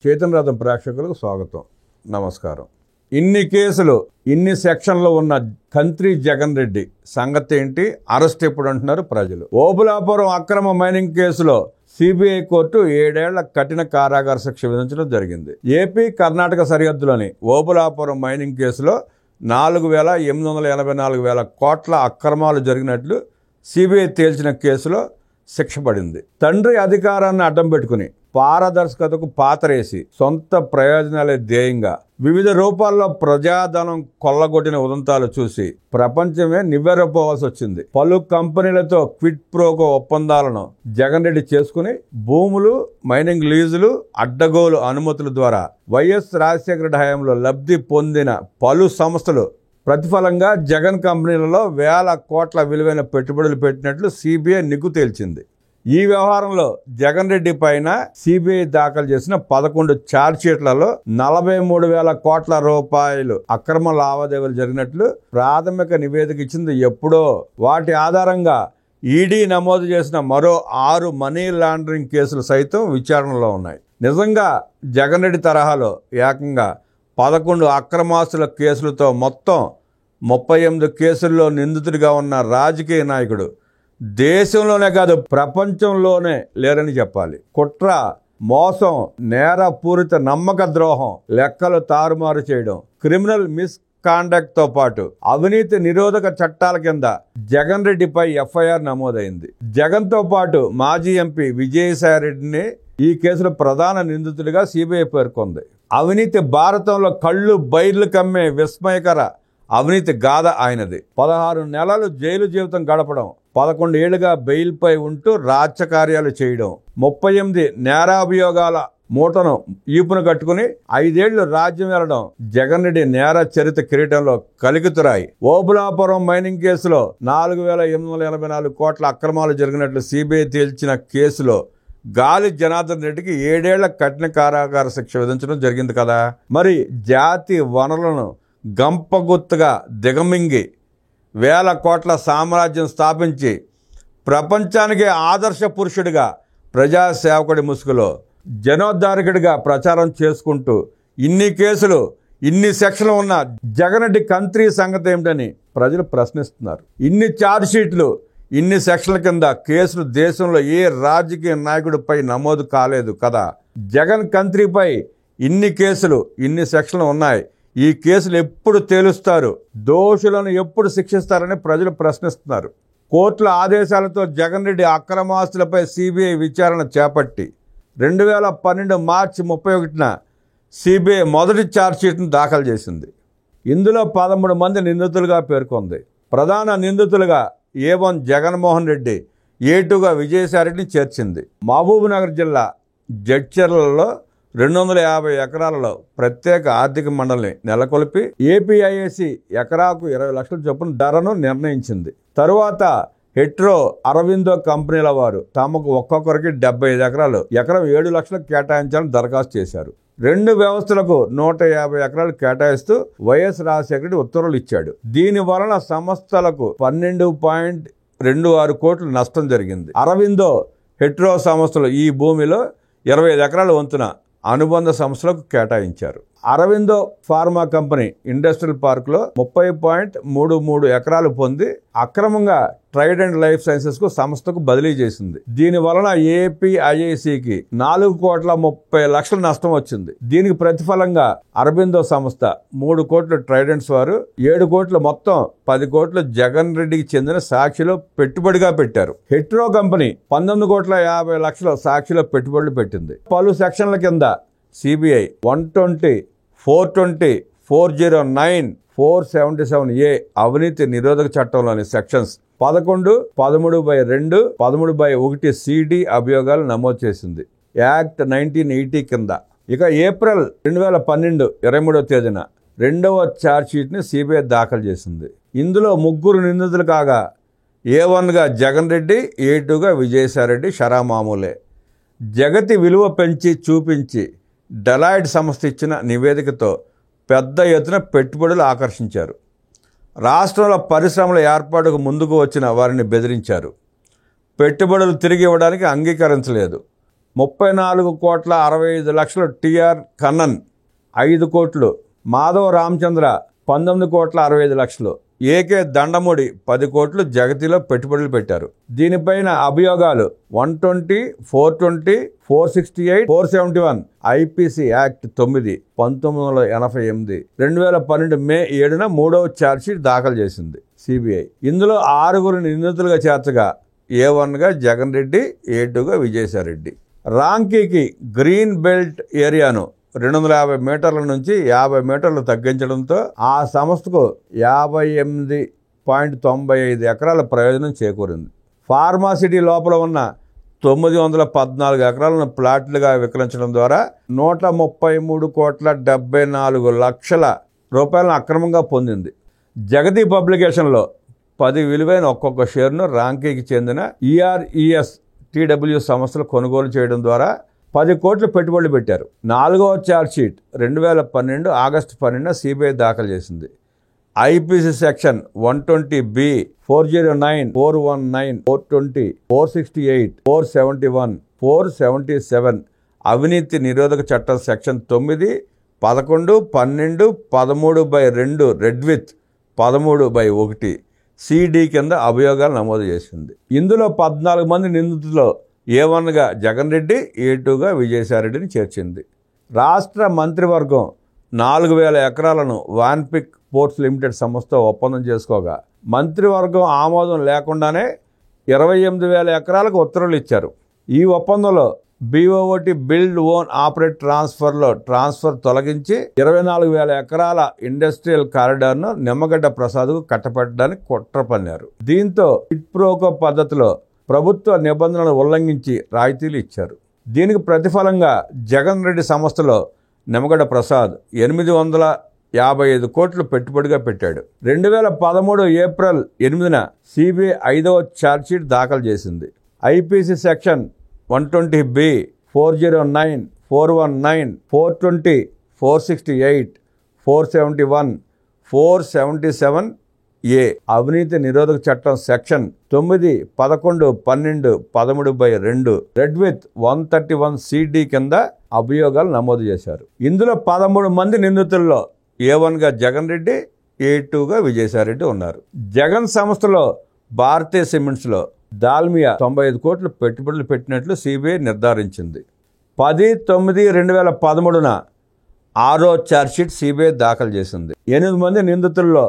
చేతన్ రథం ప్రేక్షకులకు స్వాగతం, నమస్కారం. ఇన్ని కేసులు, ఇన్ని సెక్షన్లు ఉన్న కంత్రి జగన్ రెడ్డి సంగతి ఏంటి? అరెస్ట్ ఎప్పుడు అంటున్నారు ప్రజలు. ఓబులాపురం అక్రమ మైనింగ్ కేసులో సిబిఐ కోర్టు 7 ఏళ్ల కఠిన కారాగార శిక్ష విధించడం జరిగింది. ఏపీ కర్ణాటక సరిహద్దులోని ఓబులాపురం మైనింగ్ కేసులో 4,884 కోట్ల అక్రమాలు జరిగినట్లు సిబిఐ తేల్చిన కేసులో శిక్ష పడింది. తండ్రి అధికారాన్ని అడ్డం పెట్టుకుని పారదర్శకతకు పాతరేసి సొంత ప్రయోజనాలే ధ్యేయంగా వివిధ రూపాల్లో ప్రజాధనం కొల్లగొట్టిన ఉదంతాలు చూసి ప్రపంచమే నివ్వెరపోవాల్సి వచ్చింది. పలు కంపెనీలతో క్విడ్ ప్రోకో ఒప్పందాలను జగన్ రెడ్డి చేసుకుని భూములు, మైనింగ్ లీజులు, అడ్డగోలు అనుమతుల ద్వారా వైఎస్ రాజశేఖర రెడ్డి హయాంలో లబ్ధి పొందిన పలు సంస్థలు ప్రతిఫలంగా జగన్ కంపెనీలలో వేల కోట్ల విలువైన పెట్టుబడులు పెట్టినట్లు సిబిఐ నిగ్గు తేల్చింది. ఈ వ్యవహారంలో జగన్ రెడ్డి పైన సిబిఐ దాఖలు చేసిన 11 ఛార్జ్షీట్లలో 43,000 కోట్ల రూపాయలు అక్రమ లావాదేవీలు జరిగినట్లు ప్రాథమిక నివేదిక ఇచ్చింది ఎప్పుడో. వాటి ఆధారంగా ఈడీ నమోదు చేసిన మరో 6 మనీ లాండరింగ్ కేసులు సైతం విచారణలో ఉన్నాయి. నిజంగా జగన్ రెడ్డి తరహాలో ఏకంగా 11 అక్రమాస్తుల కేసులతో మొత్తం 38 కేసుల్లో నిందితుడిగా ఉన్న రాజకీయ నాయకుడు దేశంలోనే కాదు ప్రపంచంలోనే లేరని చెప్పాలి. కుట్ర, మోసం, నేరపూరిత నమ్మక ద్రోహం, లెక్కలు తారుమారు చేయడం, క్రిమినల్ మిస్కాండక్ట్ తో పాటు అవినీతి నిరోధక చట్టాల కింద జగన్ రెడ్డిపై ఎఫ్ఐఆర్ నమోదైంది. జగన్ తో పాటు మాజీ ఎంపీ విజయసాయి రెడ్డిని ఈ కేసులో ప్రధాన నిందితుడిగా సిబిఐ పేర్కొంది. అవినీతి భారతంలో కళ్ళు బైర్లు కమ్మే విస్మయకర అవినీతి గాథ ఆయనది. 16 నెలలు జైలు జీవితం గడపడం, 11 ఏళ్లుగా బెయిల్పై ఉంటూ రాజకార్యాలు చేయడం, 38 నేరాభియోగాల మూటను ఈపును కట్టుకుని 5 ఏళ్లు రాజ్యం వెళ్లడం జగన్ రెడ్డి నేర చరిత్ర కిరీటంలో కలికితురాయి. ఓబులాపురం మైనింగ్ కేసులో 4,884 కోట్ల అక్రమాలు జరిగినట్లు సిబిఐ తేల్చిన కేసులో గాలి జనార్దన్ రెడ్డికి 7 ఏళ్ల కఠిన కారాగార శిక్ష విధించడం జరిగింది కదా. మరి జాతి వనరులను గంపగుత్తగా దిగమింగి వేల కోట్ల సామ్రాజ్యం స్థాపించి ప్రపంచానికి ఆదర్శ పురుషుడిగా, ప్రజాసేవకుడి ముసుగులో జనోద్ధారకుడిగా ప్రచారం చేసుకుంటూ ఇన్ని కేసులు, ఇన్ని సెక్షన్లు ఉన్న జగన్ రెడ్డి కంత్రి సంగతి ఏమిటని ప్రజలు ప్రశ్నిస్తున్నారు. ఇన్ని ఛార్జ్షీట్లు, ఇన్ని సెక్షన్ల కింద కేసులు దేశంలో ఏ రాజకీయ నాయకుడిపై నమోదు కాలేదు కదా. జగన్ కంత్రిపై ఇన్ని కేసులు, ఇన్ని సెక్షన్లు ఉన్నాయి. ఈ కేసులు ఎప్పుడు తేలుస్తారు, దోషులను ఎప్పుడు శిక్షిస్తారని ప్రజలు ప్రశ్నిస్తున్నారు. కోర్టుల ఆదేశాలతో జగన్ రెడ్డి అక్రమాస్తులపై సిబిఐ విచారణ చేపట్టి 2012 మార్చి 31న సిబిఐ మొదటి ఛార్జ్షీట్ను దాఖలు చేసింది. ఇందులో 13 మంది నిందితులుగా పేర్కొంది. ప్రధాన నిందితులుగా A1 జగన్మోహన్ రెడ్డి, A2గా విజయసాయి రెడ్డిని చేర్చింది. మహబూబ్నగర్ జిల్లా జడ్చర్లలో 250 ఎకరాలలో ప్రత్యేక ఆర్థిక మండలిని నెలకొల్పి ఏపీఐఏసి ఎకరాకు 20 లక్షల చొప్పున ధరను నిర్ణయించింది. తరువాత హెట్రో, అరవిందో కంపెనీల వారు తమకు ఒక్కొక్కరికి 75 ఎకరాలు, ఎకరం 7 లక్షలకు కేటాయించాలని దరఖాస్తు చేశారు. 2 వ్యవస్థలకు 150 ఎకరాలు కేటాయిస్తూ వైఎస్ రాజశేఖర రెడ్డి ఉత్తర్వులు ఇచ్చాడు. దీని వలన సంస్థలకు 12.26 కోట్ల నష్టం జరిగింది. అరవిందో, హెట్రో సంస్థలు ఈ భూమిలో 25 ఎకరాల వంతున అనుబంధ సంస్థలకు కేటాయించారు. అరవిందో ఫార్మా కంపెనీ ఇండస్ట్రియల్ పార్క్లో 30.33 ఎకరాలు పొంది అక్రమంగా ట్రైడెంట్ లైఫ్ సైన్సెస్ కు సంస్థకు బదిలీ చేసింది. దీని వలన ఏపీఐఐసికి 4,30 లక్షల నష్టం వచ్చింది. దీనికి ప్రతిఫలంగా అరబిందో సంస్థ 3 కోట్లు ట్రైడెంట్స్ వారు, 7 కోట్లు మొత్తం 10 కోట్లు జగన్ రెడ్డికి చెందిన సాక్షిలో పెట్టుబడిగా పెట్టారు. హెట్రో కంపెనీ 19,50 లక్షల సాక్షిలో పెట్టుబడులు పెట్టింది. పలు సెక్షన్ల కింద సిబిఐ 120, 420, 409, 477A అవినీతి నిరోధక చట్టంలోని సెక్షన్స్ 11, 13/2, 13/1 CD అభియోగాలు నమోదు చేసింది. యాక్ట్ 1980 కింద. ఇక ఏప్రిల్ 2012 23వ తేదీన 2వ ఛార్జ్షీట్ని సిబిఐ దాఖలు చేసింది. ఇందులో 3 నిందితులు కాగా A1గా జగన్ రెడ్డి, A2గా విజయసాయి రెడ్డి షరామామూలే. జగతి విలువ పెంచి చూపించి డెలాయిడ్ సంస్థ ఇచ్చిన నివేదికతో పెద్ద ఎత్తున పెట్టుబడులు ఆకర్షించారు. రాష్ట్రంలో పరిశ్రమల ఏర్పాటుకు ముందుకు వచ్చిన వారిని బెదిరించారు. పెట్టుబడులు తిరిగి ఇవ్వడానికి అంగీకరించలేదు. 34,65,00,000 టిఆర్ కన్నన్ 5 కోట్లు, మాధవ రామచంద్ర 19,65,00,000, ఏకే దండముడి 10 కోట్లు జగతిలో పెట్టుబడులు పెట్టారు. దీనిపైన అభియోగాలు 120, 420, 468, 471 ఐపీసీ యాక్ట్ 9 1988 2012 మే 7న 3వ ఛార్జ్షీట్ దాఖలు చేసింది సిబిఐ. ఇందులో 6 నిందితులుగా చేర్చగా A1గా జగన్ రెడ్డి, A2గా విజయసాయిరెడ్డి. రాంకీకి గ్రీన్ బెల్ట్ ఏరియాను 250 మీటర్ల నుంచి 50 మీటర్లు తగ్గించడంతో ఆ సంస్థకు 58.95 ఎకరాల ప్రయోజనం చేకూరింది. ఫార్మాసిటీ లోపల ఉన్న 914 ఎకరాలను ప్లాట్లుగా విక్రయించడం ద్వారా 133,74,00,000 రూపాయలను అక్రమంగా పొందింది. జగతి పబ్లికేషన్లో 10 విలువైన ఒక్కొక్క షేర్ను రాంకీకి చెందిన ERES TW సంస్థలు కొనుగోలు చేయడం ద్వారా 10 కోట్లు పెట్టుబడులు పెట్టారు. 4వ ఛార్జ్షీట్ 2012 ఆగస్టు 12న సిబిఐ దాఖలు చేసింది. ఐపీసీ సెక్షన్ 120B, 409, 419, 420, 468, 471, 477 అవినీతి నిరోధక చట్టం సెక్షన్ 9, 11, 12, 13/2 రెడ్ విత్ 13/1 సిడి కింద అభియోగాలు నమోదు చేసింది. ఇందులో 14 మంది నిందితుల్లో A1గా జగన్ రెడ్డి, A2గా విజయసాయిరెడ్డిని చేర్చింది. రాష్ట్ర మంత్రివర్గం 4,000 ఎకరాలను వాన్పిక్ పోర్ట్స్ లిమిటెడ్ సంస్థతో ఒప్పందం చేసుకోగా మంత్రివర్గం ఆమోదం లేకుండానే 28,000 ఎకరాలకు ఉత్తర్వులు ఇచ్చారు. ఈ ఒప్పందంలో BOT build own operate transfer తొలగించి 24,000 ఎకరాల ఇండస్ట్రియల్ కారిడార్ను నిమ్మగడ్డ ప్రసాద్కు కట్టపెట్టడానికి కుట్ర పన్నారు. దీంతో ఇట్ప్రోకో పద్ధతిలో ప్రభుత్వ నిబంధనలను ఉల్లంఘించి రాయితీలు ఇచ్చారు. దీనికి ప్రతిఫలంగా జగన్ రెడ్డి సంస్థలో నిమ్మగడ్డ ప్రసాద్ 855 కోట్లు పెట్టుబడిగా పెట్టాడు. 2013 ఏప్రిల్ 8న సిబిఐ 5వ ఛార్జ్షీట్ దాఖలు చేసింది. ఐపీసీ సెక్షన్ 120B, 409, 419, 420, 468, 471, 477A అవినీతి నిరోధక చట్టం సెక్షన్ 9, 11, 12, 13/2 రెడ్ విత్ 131 సిడి కింద అభియోగాలు నమోదు చేశారు. ఇందులో 13 మంది నిందితుల్లో A1గా జగన్ రెడ్డి, A2గా విజయసాయిరెడ్డి ఉన్నారు. జగన్ సంస్థలో భారతీయ సిమెంట్స్లో దాల్మియా 95 కోట్లు పెట్టుబడులు పెట్టినట్లు సిబిఐ నిర్ధారించింది. 10/9/2013న 6వ ఛార్జ్షీట్ సిబిఐ దాఖలు చేసింది. 8 మంది నిందితుల్లో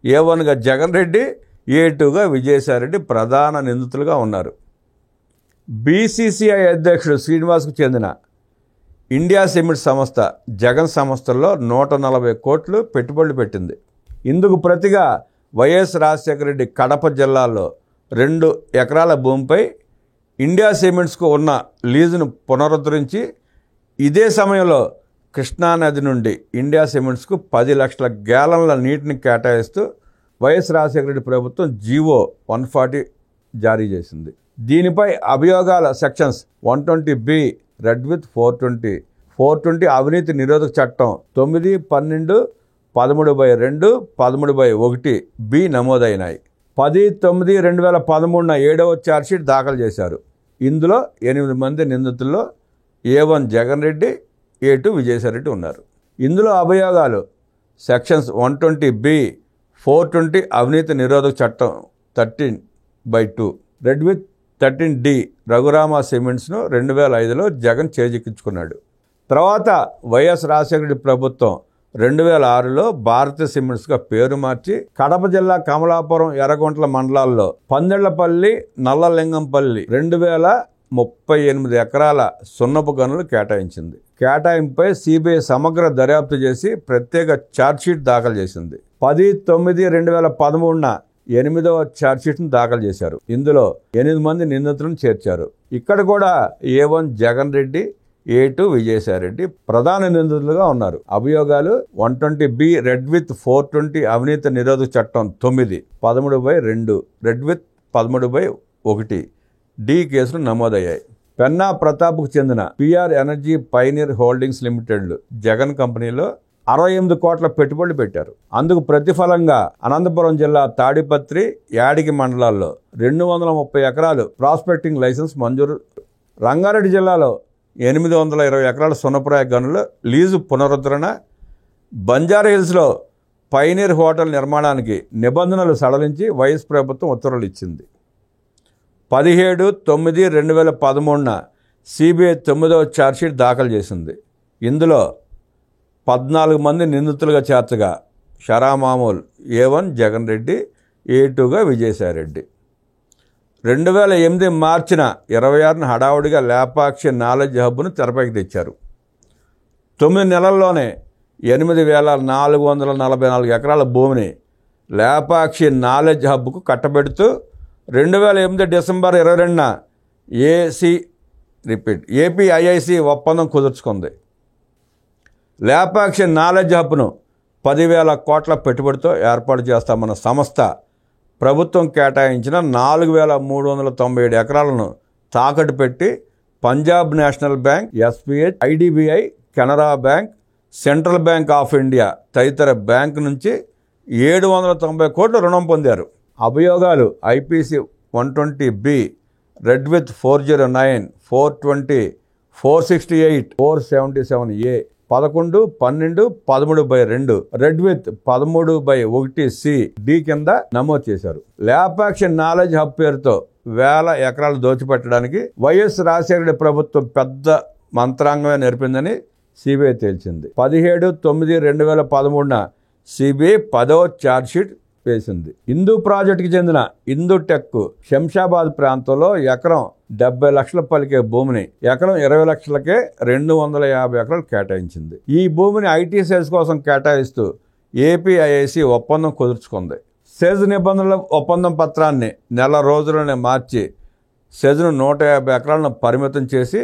A1గా జగన్ రెడ్డి, A2గా విజయసాయిరెడ్డి ప్రధాన నిందితులుగా ఉన్నారు. BCCI అధ్యక్షుడు శ్రీనివాస్కు చెందిన ఇండియా సిమెంట్ సంస్థ జగన్ సంస్థల్లో 140 కోట్లు పెట్టుబడులు పెట్టింది. ఇందుకు ప్రతిగా వైఎస్ రాజశేఖర రెడ్డి కడప జిల్లాలో 2 ఎకరాల భూమిపై ఇండియా సిమెంట్స్కు ఉన్న లీజును పునరుద్ధరించి ఇదే సమయంలో కృష్ణానది నుండి ఇండియా సిమెంట్స్కు 10 లక్షల గ్యాలన్ల నీటిని కేటాయిస్తూ వైఎస్ రాజశేఖర రెడ్డి ప్రభుత్వం జీవో 140 జారీ చేసింది. దీనిపై అభియోగాల సెక్షన్స్ 120B రెడ్ విత్ 420, 420 అవినీతి నిరోధక చట్టం 9, 12, 13/2, 13/1B నమోదైనాయి. 10/9/2013న 7వ ఛార్జ్షీట్ దాఖలు చేశారు. ఇందులో 8 మంది నిందితుల్లో A1 జగన్ రెడ్డి, A2 విజయసాయిరెడ్డి ఉన్నారు. ఇందులో అభియోగాలు సెక్షన్స్ 120B, 420 అవినీతి నిరోధక చట్టం 13/2 రెడ్ విత్ 13D రఘురామ సిమెంట్స్ను 2005లో జగన్ చేజిక్కించుకున్నాడు. తర్వాత వైఎస్ రాజశేఖర రెడ్డి ప్రభుత్వం 2006లో భారతీయ సిమెంట్స్గా పేరు మార్చి కడప జిల్లా కమలాపురం, ఎర్రగుంట్ల మండలాల్లో పందెళ్లపల్లి, నల్లలింగంపల్లి 2038 ఎకరాల సున్నపు గనులు కేటాయించింది. కేటాయింపుపై సిబిఐ సమగ్ర దర్యాప్తు చేసి ప్రత్యేక ఛార్జ్షీట్ దాఖలు చేసింది. 10/9/2013న 8వ ఛార్జ్షీట్ను దాఖలు చేశారు. ఇందులో 8 మంది నిందితులను చేర్చారు. ఇక్కడ కూడా A1 జగన్ రెడ్డి, A2 విజయసాయిరెడ్డి ప్రధాన నిందితులుగా ఉన్నారు. అభియోగాలు 120B రెడ్ విత్ 420 అవినీతి నిరోధక చట్టం 9, 13/2 రెడ్ విత్ 13/1D కేసులు నమోదయ్యాయి. పెన్నా ప్రతాప్కు చెందిన PR ఎనర్జీ పైనీర్ హోల్డింగ్స్ లిమిటెడ్లు జగన్ కంపెనీలో 68 కోట్ల పెట్టుబడులు పెట్టారు. అందుకు ప్రతిఫలంగా అనంతపురం జిల్లా తాడిపత్రి, యాడికి మండలాల్లో 230 ఎకరాలు ప్రాస్పెక్టింగ్ లైసెన్స్ మంజూరు రంగారెడ్డి జిల్లాలో 820 ఎకరాల సున్నప్రాయ గనుల లీజు పునరుద్ధరణ, బంజారాహిల్స్లో పైనీర్ హోటల్ నిర్మాణానికి నిబంధనలు సడలించి వైఎస్ ప్రభుత్వం ఉత్తర్వులు ఇచ్చింది. 17/9/2013న సిబిఐ 9వ ఛార్జ్షీట్ దాఖలు చేసింది. ఇందులో 14 మంది నిందితులుగా చేర్చగా షరామామూల్ A1 జగన్ రెడ్డి, A2గా విజయసాయిరెడ్డి. 2008 మార్చిన 26న హడావుడిగా లేపాక్షి నాలెడ్జ్ హబ్ను తెరపైకి తెచ్చారు. 9 నెలల్లోనే 8,444 ఎకరాల భూమిని లేపాక్షి నాలెడ్జ్ హబ్కు కట్టబెడుతూ 2008 డిసెంబర్ 22న APIIC ఒప్పందం కుదుర్చుకుంది. లేపాక్షి నాలెడ్జ్ హబ్ను 10,000 కోట్ల పెట్టుబడితో ఏర్పాటు చేస్తామన్న సంస్థ ప్రభుత్వం కేటాయించిన 4,397 ఎకరాలను తాకట్టు పెట్టి Punjab national bank, SBI, IDBI, Canara bank, central bank of India తదితర బ్యాంకు నుంచి 790 కోట్ల రుణం పొందారు. అభియోగాలు IPC 120B, red with 409, 420, 468, 477A, 11, 12, 13/2, read with 13/1C, D కింద నమోదు చేశారు. లేపాక్షి నాలెడ్జ్ హబ్ పేరుతో వేల ఎకరాలు దోచిపెట్టడానికి వైఎస్ రాజశేఖర ప్రభుత్వం పెద్ద మంత్రాంగమే నేర్పిందని సిబిఐ తేల్చింది. 17/9/2013న సిబిఐ 10వ ఛార్జ్షీట్ వేసింది. హిందూ ప్రాజెక్టుకి చెందిన హిందూ టెక్ శంషాబాద్ ప్రాంతంలో ఎకరం 70 లక్షల పలికే భూమిని ఎకరం 20 లక్షలకే 250 ఎకరాలు కేటాయించింది. ఈ భూమిని IT సెజ్ కోసం కేటాయిస్తూ APIIC ఒప్పందం కుదుర్చుకుంది. సెజ్ నిబంధనల ఒప్పందం పత్రాన్ని నెల రోజుల్లోనే మార్చి సెజ్ను 150 ఎకరాలను పరిమితం చేసి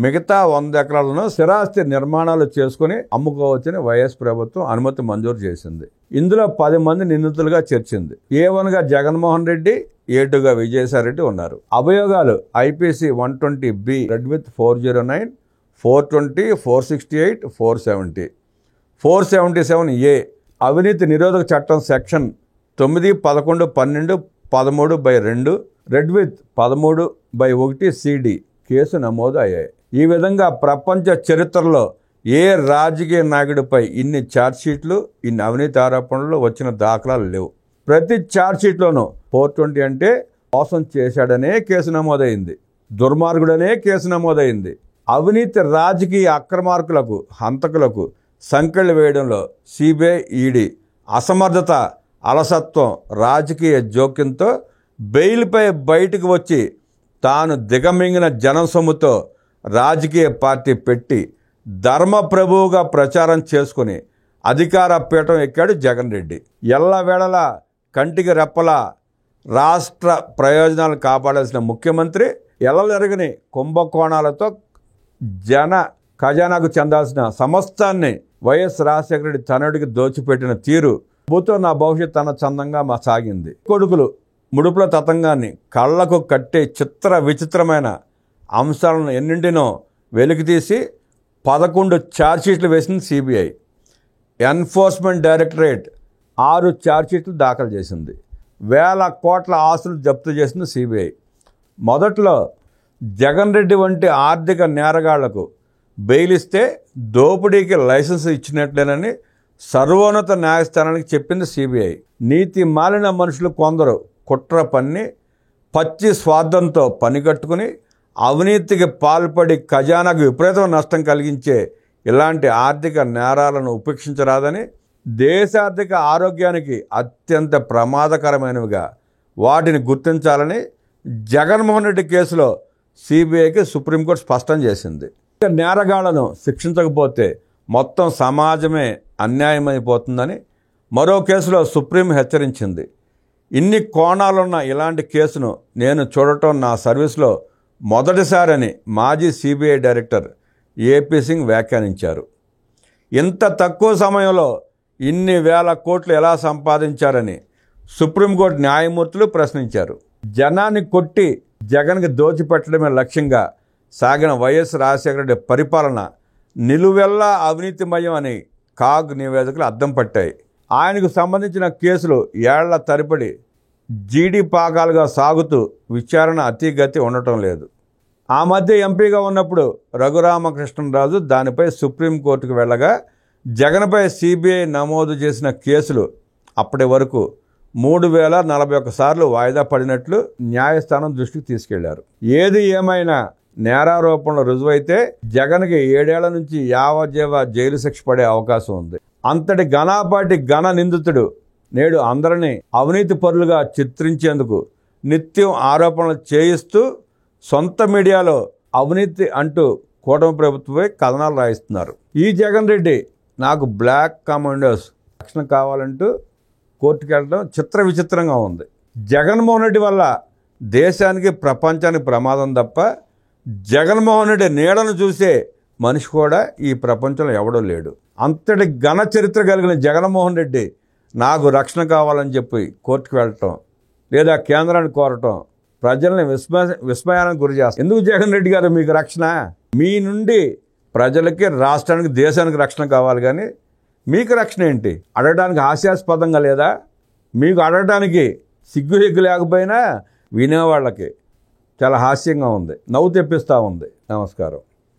మిగతా 100 ఎకరాలను స్థిరాస్తి నిర్మాణాలు చేసుకుని అమ్ముకోవచ్చని వైఎస్ ప్రభుత్వం అనుమతి మంజూరు చేసింది. ఇందులో 10 మంది నిందితులుగా చేర్చింది. A1గా జగన్మోహన్ రెడ్డి, A2గా విజయసాయిరెడ్డి ఉన్నారు. అభియోగాలు IPC 120B, red with 409, 420, 468, 470, 477A, అవినీతి నిరోధక చట్టం section 9, 11, 12, 13/2, read with 13/1CD case నమోదు అయ్యాయి. ఈ విధంగా ప్రపంచ చరిత్రలో ఏ రాజకీయ నాయకుడిపై ఇన్ని ఛార్జ్షీట్లు, ఇన్ని అవినీతి ఆరోపణలు వచ్చిన దాఖలాలు లేవు. ప్రతి ఛార్జ్షీట్లోనూ 420 అంటే మోసం చేశాడనే కేసు నమోదైంది, దుర్మార్గుడనే కేసు నమోదైంది. అవినీతి రాజకీయ అక్రమార్కులకు, హంతకులకు సంకెళ్ళు వేయడంలో సిబిఐ, ED అసమర్థత, అలసత్వం, రాజకీయ జోక్యంతో బెయిల్పై బయటకు వచ్చి తాను దిగమింగిన జనం సొమ్ముతో రాజకీయ పార్టీ పెట్టి ధర్మప్రభువుగా ప్రచారం చేసుకుని అధికార పీఠం ఎక్కాడు జగన్ రెడ్డి. ఎల్లవేళలా కంటికి రెప్పలా రాష్ట్ర ప్రయోజనాలు కాపాడాల్సిన ముఖ్యమంత్రి ఎల్లలెరగని కుంభకోణాలతో జన ఖజానాకు చెందాల్సిన సమస్తాన్ని వైఎస్ రాజశేఖర రెడ్డి తనయుడికి దోచిపెట్టిన తీరు భూతో నా భవిష్యత్ అన్న చందంగా సాగింది. కొడుకులు ముడుపుల తతంగాన్ని కళ్లకు కట్టే చిత్ర విచిత్రమైన అంశాలను ఎన్నింటినో వెలికితీసి 11 ఛార్జ్షీట్లు వేసింది సిబిఐ. ఎన్ఫోర్స్మెంట్ డైరెక్టరేట్ 6 ఛార్జ్షీట్లు దాఖలు చేసింది. వేల కోట్ల ఆస్తులు జప్తు చేసింది సిబిఐ. మొదట్లో జగన్ రెడ్డి వంటి ఆర్థిక నేరగాళ్లకు బెయిల్ ఇస్తే దోపిడీకి లైసెన్స్ ఇచ్చినట్లేనని సర్వోన్నత న్యాయస్థానానికి చెప్పింది సిబిఐ. నీతి మాలిన మనుషులు కొందరు కుట్ర పన్ని పచ్చి స్వార్థంతో పనికట్టుకుని అవినీతికి పాల్పడి ఖజానాకు విపరీత నష్టం కలిగించే ఇలాంటి ఆర్థిక నేరాలను ఉపేక్షించరాదని, దేశార్థిక ఆరోగ్యానికి అత్యంత ప్రమాదకరమైనవిగా వాటిని గుర్తించాలని జగన్మోహన్ రెడ్డి కేసులో సిబిఐకి సుప్రీంకోర్టు స్పష్టం చేసింది. నేరగాళ్లను శిక్షించకపోతే మొత్తం సమాజమే అన్యాయమైపోతుందని మరో కేసులో సుప్రీం హెచ్చరించింది. ఇన్ని కోణాలున్న ఇలాంటి కేసును నేను చూడటం నా సర్వీస్లో మొదటిసారని మాజీ సిబిఐ డైరెక్టర్ AP సింగ్ వ్యాఖ్యానించారు. ఇంత తక్కువ సమయంలో ఇన్ని వేల కోట్లు ఎలా సంపాదించారని సుప్రీంకోర్టు న్యాయమూర్తులు ప్రశ్నించారు. జనాన్ని కొట్టి జగన్కి దోచిపెట్టడమే లక్ష్యంగా సాగిన వైఎస్ రాజశేఖర రెడ్డి పరిపాలన నిలువెల్లా అవినీతిమయం అని కాగ్ నివేదికలు అద్దం పట్టాయి. ఆయనకు సంబంధించిన కేసులు ఏళ్ల తరబడి జీడి పాకాలుగా సాగుతూ విచారణ అతిగతి ఉండటం లేదు. ఆ మధ్య ఎంపీగా ఉన్నప్పుడు రఘురామకృష్ణరాజు దానిపై సుప్రీంకోర్టుకు వెళ్ళగా జగన్పై సిబిఐ నమోదు చేసిన కేసులు అప్పటి వరకు 3041 సార్లు వాయిదా పడినట్లు న్యాయస్థానం దృష్టికి తీసుకెళ్లారు. ఏది ఏమైనా నేరారోపణలు రుజువైతే జగన్కి 7 ఏళ్ల నుంచి యావజ్జీవ జైలు శిక్ష పడే అవకాశం ఉంది. అంతటి ఘనాపాటి ఘన నిందితుడు నేడు అందరినీ అవినీతి పరులుగా చిత్రించేందుకు నిత్యం ఆరోపణలు చేయిస్తూ సొంత మీడియాలో అవినీతి అంటూ కూటమి ప్రభుత్వమే కథనాలు రాయిస్తున్నారు. ఈ జగన్ రెడ్డి నాకు బ్లాక్ కమాండోస్ రక్షణ కావాలంటూ కోర్టుకు వెళ్ళడం చిత్ర విచిత్రంగా ఉంది. జగన్మోహన్ రెడ్డి వల్ల దేశానికి ప్రపంచానికి ప్రమాదం తప్ప జగన్మోహన్ రెడ్డి నీడను చూసే మనిషి కూడా ఈ ప్రపంచంలో ఎవడో లేడు. అంతటి ఘన చరిత్ర కలిగిన జగన్మోహన్ రెడ్డి నాకు రక్షణ కావాలని చెప్పి కోర్టుకు వెళ్ళటం లేదా కేంద్రాన్ని కోరటం ప్రజల్ని విస్మయానికి గురి చేస్తారు. ఎందుకు జగన్ రెడ్డి గారు మీకు రక్షణ? మీ నుండి ప్రజలకి, రాష్ట్రానికి, దేశానికి రక్షణ కావాలి, కానీ మీకు రక్షణ ఏంటి? అడగడానికి హాస్యాస్పదంగా లేదా? మీకు అడగడానికి సిగ్గు లేకపోయినా వినేవాళ్ళకి చాలా హాస్యంగా ఉంది, నవ్వు తెప్పిస్తూ ఉంది. నమస్కారం.